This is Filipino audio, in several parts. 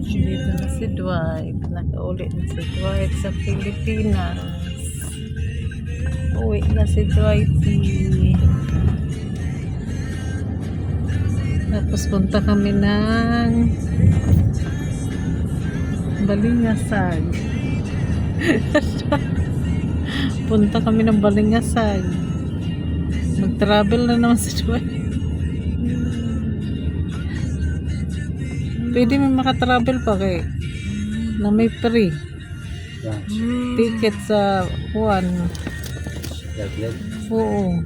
Dito na si Dwight. Nakaulit na si Dwight sa Pilipinas. Uwi na si Dwighty. Tapos punta kami ng Balingasag. Punta kami ng Balingasag. Mag-travel na naman si Dwight. Pwede may makatravel pa kay na may free ticket sa Juan. Oo.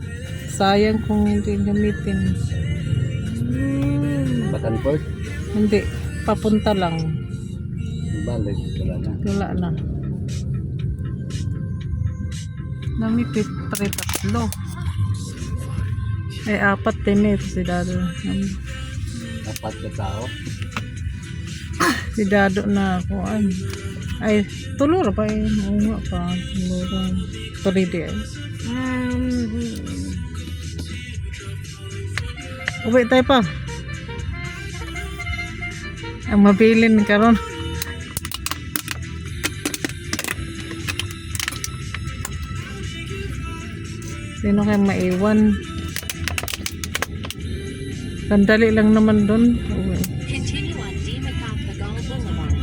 Sayang kung hindi gamitin. Batanford? Hindi. Papunta lang. Balik. Wala na. Namipit pa rin tatlo. Ay, 4 din ito si Dado. Dapat ka tao? Si Dado na kuan. Ay, tulor pa eh. Oo nga pa. Tulor. Paride ay. Uwi tayo pa. Ang mabilin karon. Sino kayo maiwan? Sandali lang naman doon. Uwi. Continue on Dimacaptagal Boulevard.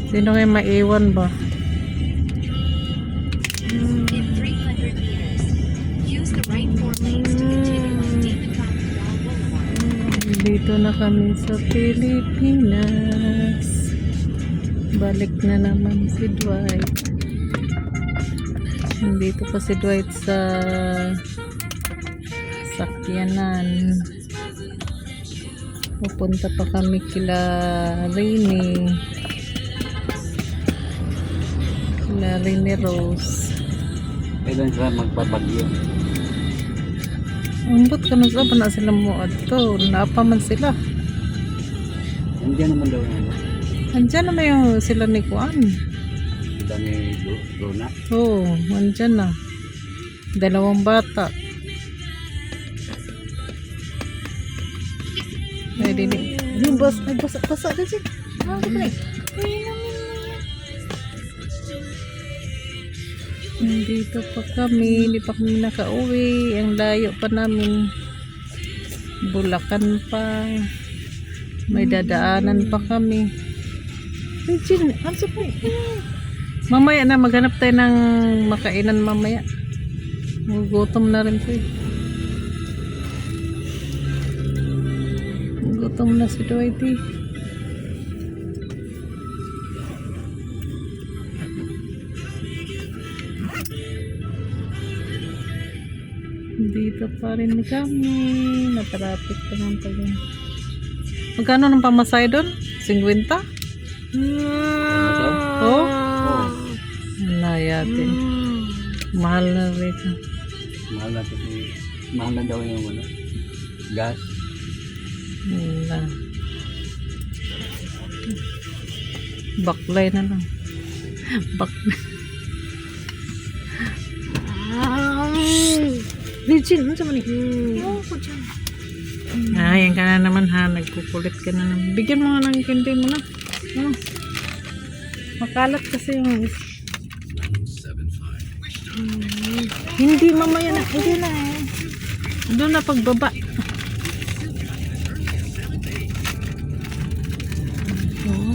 Sino kayo maiwan ba? In 300 meters, use the right 4 lanes to continue on Dimacaptagal Boulevard. Dito na kami sa Pilipinas. Balik na naman si Dwight. Dito pa si Dwight sa sakyanan. Pupunta pa kami kila Rini. Kila Rini Rose. Kailan sila magpapagyo? Ambot ka na sa na sila mo ato. Naapa man sila. Nandiyan naman daw yan. Andyan naman yung sila ni Kuan. Dami Luna. Oo, andyan na. 2 bata. Ay, dili. Yung bas, ay basa na siya. Dito pa kami, hindi pa kami nakauwi. Ang layo pa namin. Bulacan pa. May dadaanan pa kami. Ay, Jin, ano sa po? Mamaya na, maghanap tayo ng makainan mamaya. Gutom na rin po eh. Gutom na si Dwighty. Dito pa rin kami. Natrapit pa ng tagal. Magkano ng pamasay doon? 50? Oh? Nayatin. Mahal na rito. Mahal na ito. Mahal na daw yung ano. Gas. Na. Baklay na lang. Baklay. Legit, ano sa mani? Ayan ka na naman ha. Nagkukulit ka na naman. Bigyan mo nga ng candy mo na. Ano? Makalat kasi yung hindi mamaya na. Hindi na. Doon na pagbaba.